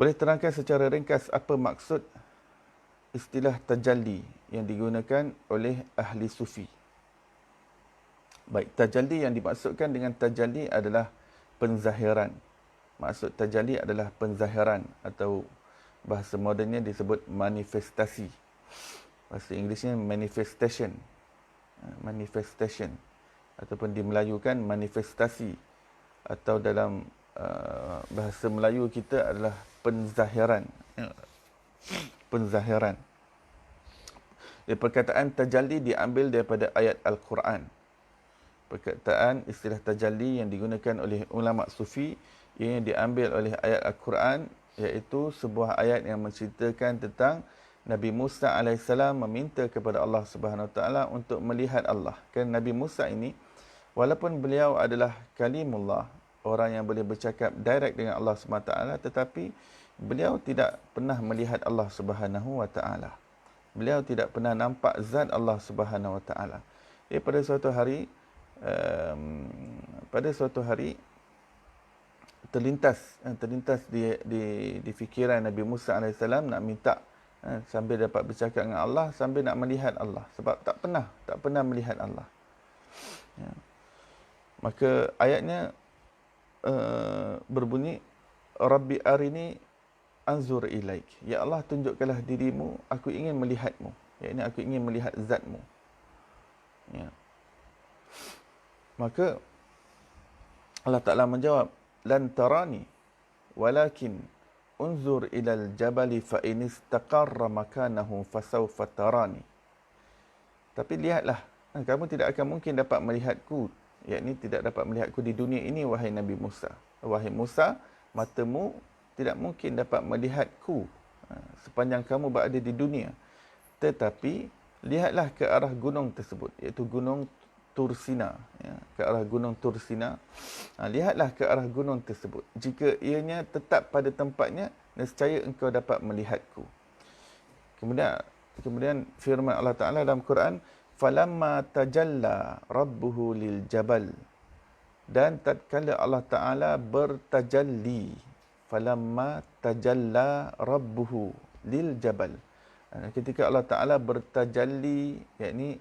Boleh terangkan secara ringkas apa maksud istilah tajalli yang digunakan oleh ahli sufi? Baik, tajalli yang dimaksudkan dengan tajalli adalah penzahiran. Maksud tajalli adalah penzahiran atau bahasa modennya disebut manifestasi. Bahasa Inggerisnya manifestation. Manifestation. Ataupun di Melayu kan manifestasi. Atau dalam bahasa Melayu kita adalah penzahiran. Penzahiran. Perkataan tajalli diambil daripada ayat Al-Quran. Perkataan istilah tajalli yang digunakan oleh ulama sufi yang diambil oleh ayat Al-Quran, iaitu sebuah ayat yang menceritakan tentang Nabi Musa AS meminta kepada Allah Subhanahu Wa Taala untuk melihat Allah. Kan Nabi Musa ini, walaupun beliau adalah kalimullah, orang yang boleh bercakap direct dengan Allah Subhanahu Wa Taala, tetapi beliau tidak pernah melihat Allah Subhanahu Wa Taala. Beliau tidak pernah nampak zat Allah Subhanahu Wa Taala. Pada suatu hari terlintas di fikiran Nabi Musa AS nak minta sambil dapat bercakap dengan Allah, sambil nak melihat Allah, sebab tak pernah melihat Allah. Ya. Maka ayatnya berbunyi, Rabbi arini anzur ilaik. Ya Allah, tunjukkanlah dirimu, aku ingin melihatmu. Iaitu aku ingin melihat zatmu. Ya. Maka Allah Ta'ala menjawab, lan tarani walakin unzur ilal jabali fa in istaqarra makanahu fasawfa tarani. Tapi lihatlah, kamu tidak akan mungkin dapat melihatku, yakni tidak dapat melihatku di dunia ini, wahai Nabi Musa. Wahai Musa, matamu tidak mungkin dapat melihatku sepanjang kamu berada di dunia. Tetapi lihatlah ke arah gunung tersebut, iaitu gunung Tursina, ya, ke arah gunung Tursina. Lihatlah ke arah gunung tersebut. Jika ianya tetap pada tempatnya, nescaya engkau dapat melihatku. Kemudian firman Allah Ta'ala dalam Quran, falamma tajalla rabbuhu lil jabal. Dan tatkala Allah Ta'ala bertajalli, falamma tajalla rabbuhu lil jabal. Ketika Allah Ta'ala bertajalli, yakni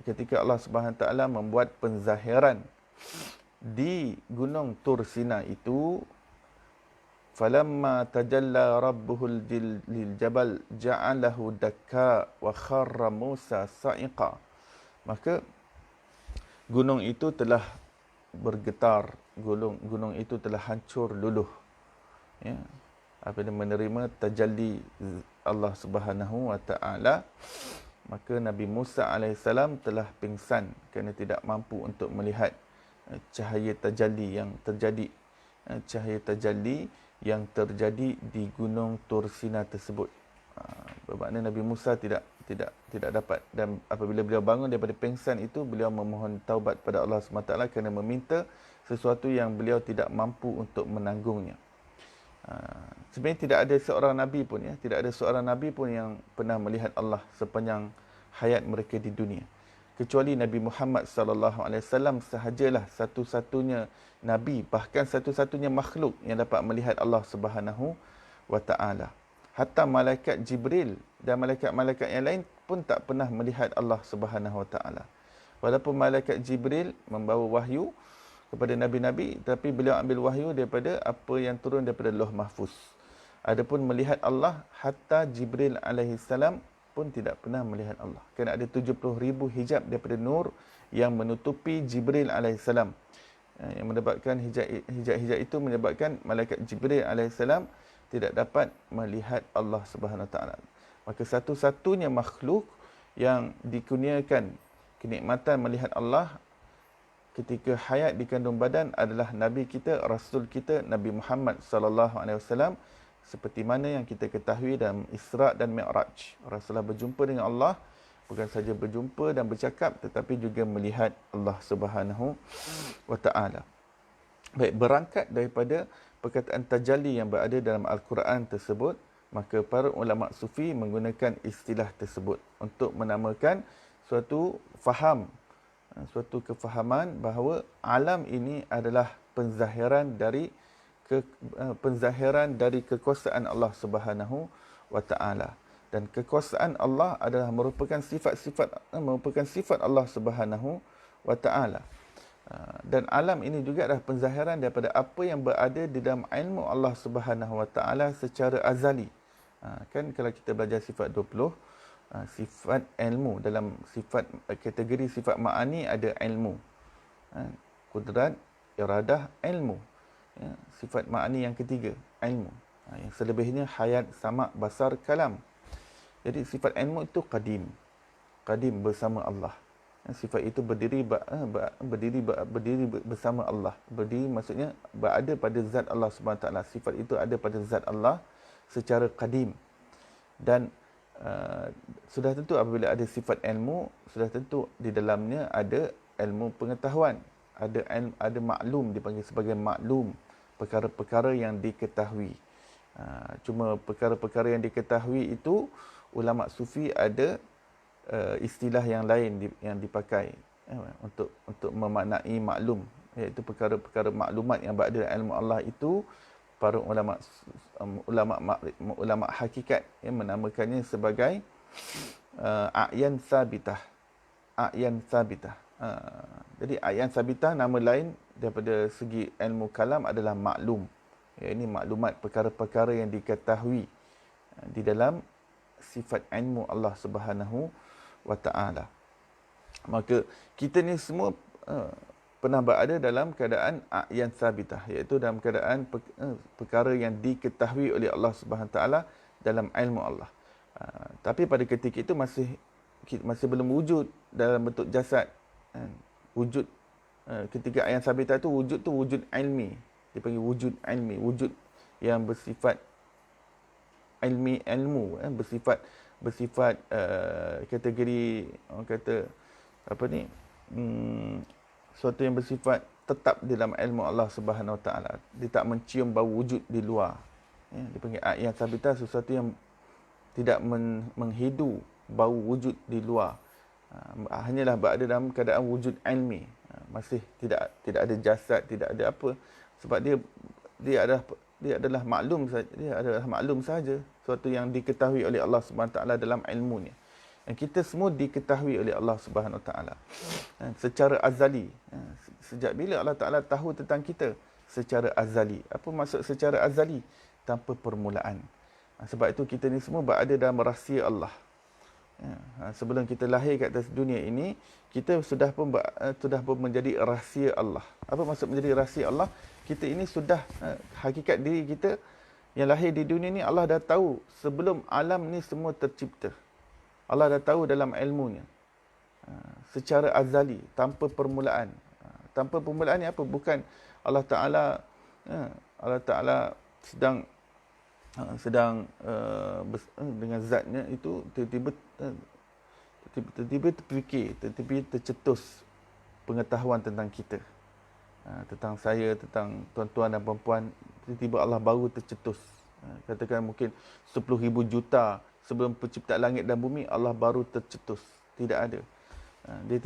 ketika Allah Subhanahu Taala membuat penzahiran di gunung Tursina itu, falamma tajalla rabbuhu lil jabal ja'alahu dakka wa kharra Musa sa'iqa. Maka gunung itu telah bergetar, gunung itu telah hancur luluh, ya, apabila menerima tajalli Allah Subhanahu Wa Taala. Maka Nabi Musa AS telah pingsan kerana tidak mampu untuk melihat cahaya tajalli yang terjadi di gunung Tursina tersebut. Bermakna Nabi Musa tidak dapat, dan apabila beliau bangun daripada pingsan itu, beliau memohon taubat pada Allah SWT kerana meminta sesuatu yang beliau tidak mampu untuk menanggungnya. Sebenarnya tidak ada seorang nabi pun yang pernah melihat Allah sepanjang hayat mereka di dunia, kecuali Nabi Muhammad sallallahu alaihi wasallam sahajalah satu-satunya nabi, bahkan satu-satunya makhluk yang dapat melihat Allah Subhanahu Wa Taala. Hatta malaikat Jibril dan malaikat-malaikat yang lain pun tak pernah melihat Allah Subhanahu Wa Taala. Walaupun malaikat Jibril membawa wahyu kepada nabi-nabi, tapi beliau ambil wahyu daripada apa yang turun daripada Lauh Mahfuz. Adapun melihat Allah, hatta Jibril alaihissalam pun tidak pernah melihat Allah. Kerana ada 70,000 hijab daripada nur yang menutupi Jibril alaihissalam. Yang menyebabkan hijab itu menyebabkan malaikat Jibril alaihissalam tidak dapat melihat Allah Subhanahu Wa Taala. Maka satu-satunya makhluk yang dikurniakan kenikmatan melihat Allah ketika hayat di kandung badan adalah Nabi kita, Rasul kita, Nabi Muhammad sallallahu alaihi wasallam, seperti mana yang kita ketahui dalam Isra' dan Mi'raj. Rasulullah berjumpa dengan Allah, bukan saja berjumpa dan bercakap, tetapi juga melihat Allah Subhanahu Wa Taala. Baik, berangkat daripada perkataan tajalli yang berada dalam Al-Quran tersebut, maka para ulama sufi menggunakan istilah tersebut untuk menamakan suatu kefahaman bahawa alam ini adalah penzahiran dari penzahiran dari kekuasaan Allah Subhanahu wa taala. Dan kekuasaan Allah adalah merupakan sifat Allah Subhanahu wa taala. Dan alam ini juga adalah penzahiran daripada apa yang berada di dalam ilmu Allah Subhanahu wa taala secara azali. Kan kalau kita belajar sifat 20, sifat ilmu, dalam sifat kategori sifat ma'ani ada ilmu, kudrat, iradah, ilmu. Sifat ma'ani yang ketiga, ilmu. Yang selebihnya hayat, sama, basar, kalam. Jadi sifat ilmu itu qadim bersama Allah. Sifat itu berdiri bersama Allah. Berdiri maksudnya berada pada zat Allah Subhanahu taala. Sifat itu ada pada zat Allah secara qadim. Dan sudah tentu apabila ada sifat ilmu, sudah tentu di dalamnya ada ilmu pengetahuan, ada maklum, dipanggil sebagai maklum, perkara-perkara yang diketahui. Cuma perkara-perkara yang diketahui itu ulama sufi ada istilah yang lain yang dipakai untuk memaknai maklum, iaitu perkara-perkara maklumat yang berada dalam ilmu Allah itu. Para ulama hakikat yang menamakannya sebagai a'yan sabitah. Jadi a'yan sabitah, nama lain daripada segi ilmu kalam adalah maklum. Ini maklumat, perkara-perkara yang diketahui di dalam sifat ilmu Allah Subhanahu wa taala. Maka kita ni semua pernah berada dalam keadaan a'yan sabitah, iaitu dalam keadaan perkara yang diketahui oleh Allah Subhanahu taala dalam ilmu Allah. Tapi pada ketika itu masih belum wujud dalam bentuk jasad. Wujud ketika a'yan sabitah itu wujud ilmi, dipanggil wujud ilmi, wujud yang bersifat ilmu, bersifat kategori, orang kata apa ni, suatu yang bersifat tetap di dalam ilmu Allah Subhanahu wa taala. Dia tak mencium bau wujud di luar. Dipanggil a'yan sabitah, sesuatu yang tidak menghidu bau wujud di luar. Hanyalah berada dalam keadaan wujud ilmi. Masih tidak ada jasad, tidak ada apa. Sebab dia adalah maklum saja, sesuatu yang diketahui oleh Allah Subhanahu wa taala dalam ilmunya. Dan kita semua diketahui oleh Allah Subhanahu wa taala secara azali. Sejak bila Allah Taala tahu tentang kita? Secara azali. Apa maksud secara azali? Tanpa permulaan. Sebab itu kita ni semua berada dalam rahsia Allah. Sebelum kita lahir kat atas dunia ini, kita sudah pun menjadi rahsia Allah. Apa maksud menjadi rahsia Allah? Kita ini sudah hakikat diri kita yang lahir di dunia ni, Allah dah tahu sebelum alam ni semua tercipta. Allah dah tahu dalam ilmunya secara azali, tanpa permulaan. Tanpa permulaan ni apa? Bukan Allah Taala sedang dengan zatnya itu tiba-tiba terfikir, tiba-tiba tercetus pengetahuan tentang kita, tentang saya, tentang tuan-tuan dan puan-puan. Tiba-tiba Allah baru tercetus. Katakan mungkin 10,000 juta sebelum penciptaan langit dan bumi, Allah baru tercetus. Tidak ada. Dia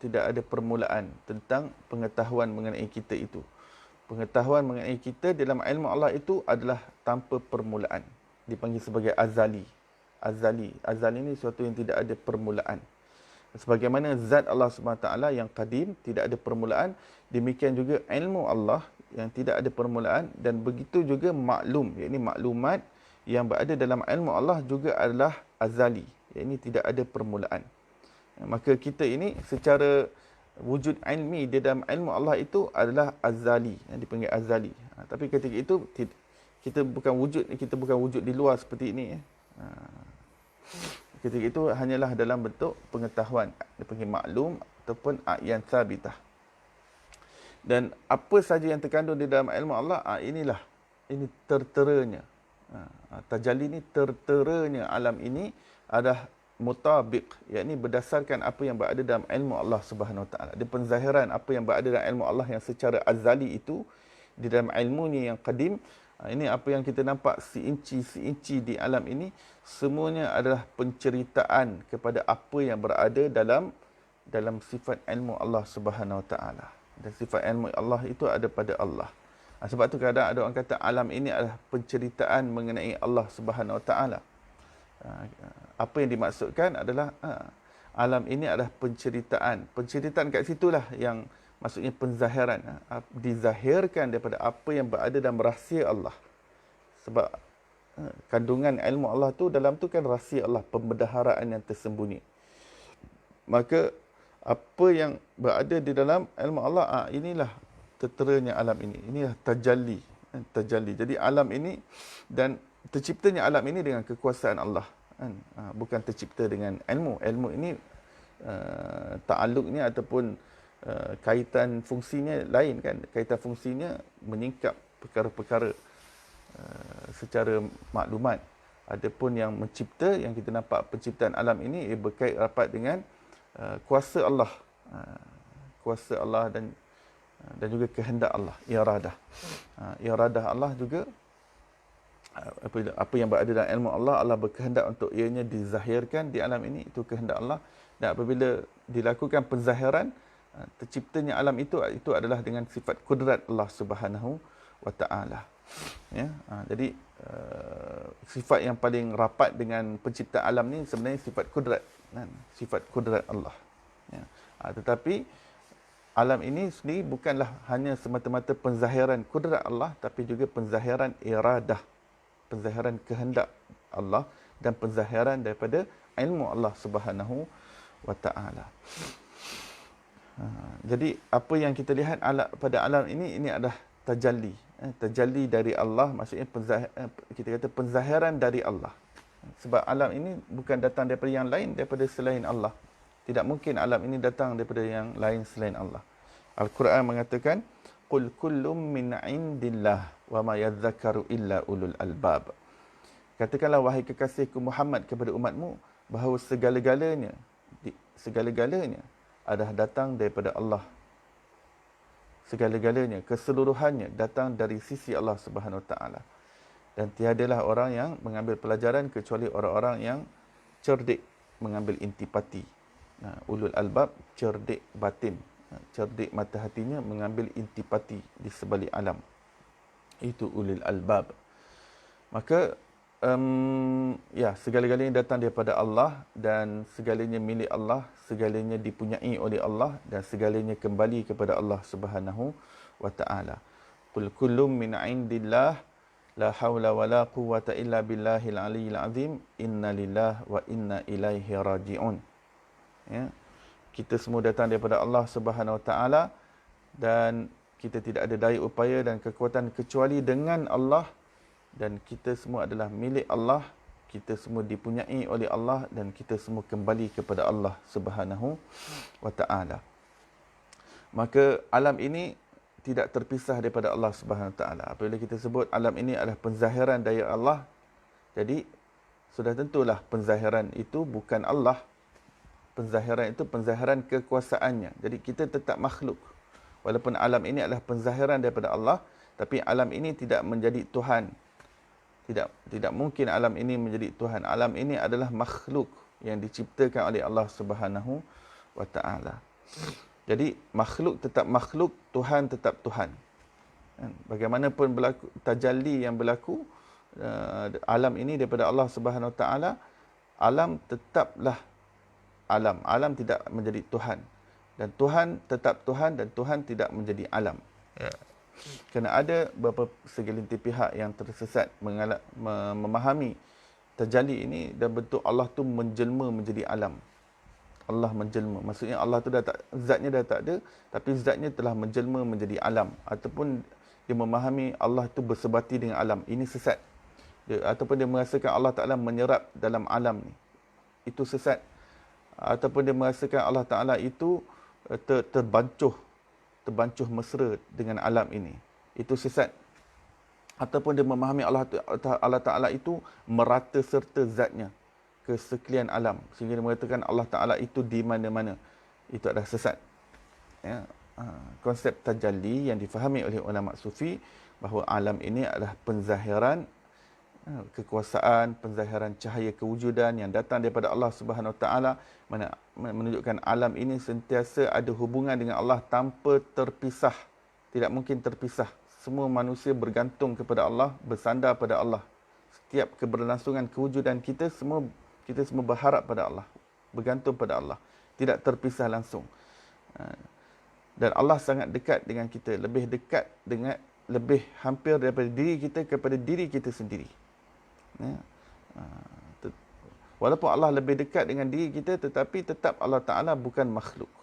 tidak ada permulaan tentang pengetahuan mengenai kita itu. Pengetahuan mengenai kita dalam ilmu Allah itu adalah tanpa permulaan. Dipanggil sebagai azali. Azali ini sesuatu yang tidak ada permulaan. Sebagaimana zat Allah SWT yang qadim, tidak ada permulaan, demikian juga ilmu Allah yang tidak ada permulaan, dan begitu juga maklum, iaitu maklumat yang berada dalam ilmu Allah juga adalah azali, iaitu tidak ada permulaan. Maka kita ini secara wujud ilmi di dalam ilmu Allah itu adalah azali, yang dipanggil azali. Tapi ketika itu kita bukan wujud di luar seperti ini. Ketika itu hanyalah dalam bentuk pengetahuan, dipanggil maklum ataupun a'yan sabitah. Dan apa saja yang terkandung di dalam ilmu Allah, ini terteranya. Tajalli ni terteranya alam ini adalah mutabiq, yakni berdasarkan apa yang berada dalam ilmu Allah Subhanahu Wa Taala. Di penzahiran apa yang berada dalam ilmu Allah yang secara azali itu di dalam ilmunya yang qadim. Ini apa yang kita nampak seinci di alam ini, semuanya adalah penceritaan kepada apa yang berada dalam sifat ilmu Allah Subhanahu Wa Taala. Dan sifat ilmu Allah itu ada pada Allah. Sebab tu kadang ada orang kata alam ini adalah penceritaan mengenai Allah Subhanahu Wa Taala. Apa yang dimaksudkan adalah alam ini adalah penceritaan. Penceritaan kat situlah yang maksudnya penzahiran. Dizahirkan daripada apa yang berada dalam rahsia Allah. Sebab kandungan ilmu Allah tu dalam tu kan rahsia Allah, pembendaharaan yang tersembunyi. Maka apa yang berada di dalam ilmu Allah, inilah terteranya alam ini. Inilah tajalli. Tajalli. Jadi alam ini dan terciptanya alam ini dengan kekuasaan Allah. Bukan tercipta dengan ilmu. Ilmu ini ta'alluqnya ataupun kaitan fungsinya lain kan. Kaitan fungsinya menyingkap perkara-perkara secara maklumat. Adapun yang mencipta, yang kita nampak penciptaan alam ini berkait rapat dengan kuasa Allah. Kuasa Allah dan juga kehendak Allah, iradah. Iradah Allah juga apa yang berada dalam ilmu Allah, Allah berkehendak untuk ianya dizahirkan di alam ini, itu kehendak Allah. Dan apabila dilakukan penzahiran, terciptanya alam itu adalah dengan sifat kudrat Allah Subhanahu Wa Taala. Ya, jadi sifat yang paling rapat dengan pencipta alam ni sebenarnya sifat kudrat, sifat kudrat Allah. Ya. Tetapi alam ini sendiri bukanlah hanya semata-mata penzahiran kudrat Allah, tapi juga penzahiran iradah, penzahiran kehendak Allah dan penzahiran daripada ilmu Allah Subhanahu Wa Taala. Jadi apa yang kita lihat pada alam ini adalah tajalli. Tajalli dari Allah, maksudnya kita kata penzahiran dari Allah. Sebab alam ini bukan datang daripada yang lain, daripada selain Allah. Tidak mungkin alam ini datang daripada yang lain selain Allah. Al-Quran mengatakan, Qul kullum min indillah wa ma yadhakaru illa ulul albab. Katakanlah wahai kekasihku Muhammad kepada umatmu bahawa segala-galanya adalah datang daripada Allah. Segala-galanya, keseluruhannya datang dari sisi Allah Subhanahu Wa Taala. Dan tiadalah orang yang mengambil pelajaran kecuali orang-orang yang cerdik mengambil intipati. Ulul albab, cerdik batin. Cerdik mata hatinya mengambil intipati di sebalik alam. Itu ulul albab. Maka segala-galanya datang daripada Allah dan segalanya milik Allah, segalanya dipunyai oleh Allah dan segalanya kembali kepada Allah Subhanahu Wa Taala. Qul kullum min indillah la haula wala quwwata illa billahil aliyyil azim inna lillahi wa inna ilaihi raji'un. Ya. Kita semua datang daripada Allah Subhanahu Wa Taala dan kita tidak ada daya upaya dan kekuatan kecuali dengan Allah, dan kita semua adalah milik Allah, kita semua dipunyai oleh Allah dan kita semua kembali kepada Allah Subhanahu Wa Taala. Maka alam ini tidak terpisah daripada Allah Subhanahu Wa Taala. Apabila kita sebut alam ini adalah penzahiran dari Allah, jadi sudah tentulah penzahiran itu bukan Allah. Penzahiran itu penzahiran kekuasaannya. Jadi kita tetap makhluk. Walaupun alam ini adalah penzahiran daripada Allah, tapi alam ini tidak menjadi Tuhan. Tidak mungkin alam ini menjadi Tuhan. Alam ini adalah makhluk yang diciptakan oleh Allah Subhanahu Wa Taala. Jadi makhluk tetap makhluk, Tuhan tetap Tuhan. Bagaimanapun berlaku tajalli yang berlaku alam ini daripada Allah Subhanahu Wa Taala, alam tetaplah alam. Alam tidak menjadi Tuhan. Dan Tuhan tetap Tuhan dan Tuhan tidak menjadi alam. Ya. Kerana ada beberapa segelintir pihak yang tersesat memahami tajalli ini dan bentuk Allah tu menjelma menjadi alam. Allah menjelma. Maksudnya Allah tu zatnya dah tak ada, tapi zatnya telah menjelma menjadi alam. Ataupun dia memahami Allah tu bersebati dengan alam. Ini sesat. Ataupun dia merasakan Allah Ta'ala menyerap dalam alam ni. Itu sesat. Ataupun dia merasakan Allah Ta'ala itu terbancuh mesra dengan alam ini. Itu sesat. Ataupun dia memahami Allah Ta'ala itu merata serta zatnya ke sekalian alam. Sehingga dia mengatakan Allah Ta'ala itu di mana-mana. Itu adalah sesat. Ya. Konsep tajalli yang difahami oleh ulama sufi bahawa alam ini adalah penzahiran kekuasaan, penzahiran cahaya kewujudan yang datang daripada Allah Subhanahu Wa Taala, mana menunjukkan alam ini sentiasa ada hubungan dengan Allah tanpa terpisah. Tidak mungkin terpisah Semua manusia bergantung kepada Allah, bersandar pada Allah. Setiap keberlangsungan kewujudan kita semua berharap pada Allah, bergantung pada Allah, tidak terpisah langsung. Dan Allah sangat dekat dengan kita, lebih hampir daripada diri kita kepada diri kita sendiri. Walaupun Allah lebih dekat dengan diri kita, tetapi tetap Allah Ta'ala bukan makhluk.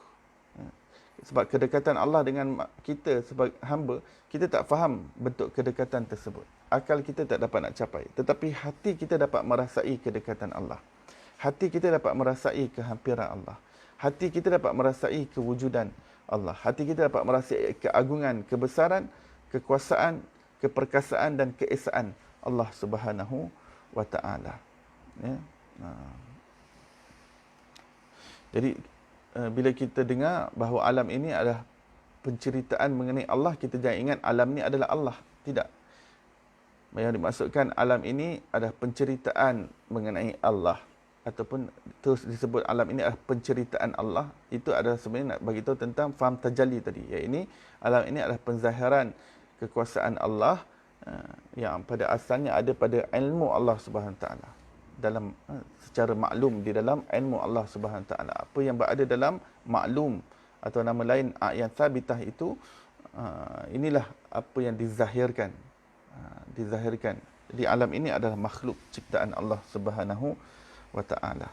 Sebab kedekatan Allah dengan kita sebagai hamba, kita tak faham bentuk kedekatan tersebut. Akal kita tak dapat nak capai. Tetapi hati kita dapat merasai kedekatan Allah. Hati kita dapat merasai kehampiran Allah. Hati kita dapat merasai kewujudan Allah. Hati kita dapat merasai keagungan, kebesaran, kekuasaan, keperkasaan dan keesaan Allah Subhanahu wa Ta'ala. Ya. Jadi bila kita dengar bahawa alam ini adalah penceritaan mengenai Allah, kita jangan ingat alam ini adalah Allah. Tidak. Yang dimaksudkan alam ini adalah penceritaan mengenai Allah, ataupun terus disebut alam ini adalah penceritaan Allah. Itu adalah sebenarnya nak bagi tahu tentang faham tajalli tadi. Iaitu alam ini adalah penzahiran kekuasaan Allah yang pada asalnya ada pada ilmu Allah Subhanahu Wa Taala. Dalam secara maklum di dalam ilmu Allah Subhanahu Wa Taala. Apa yang berada dalam maklum atau nama lain yang sabitah itu, inilah apa yang dizahirkan. Jadi alam ini adalah makhluk ciptaan Allah Subhanahu wa Ta'ala.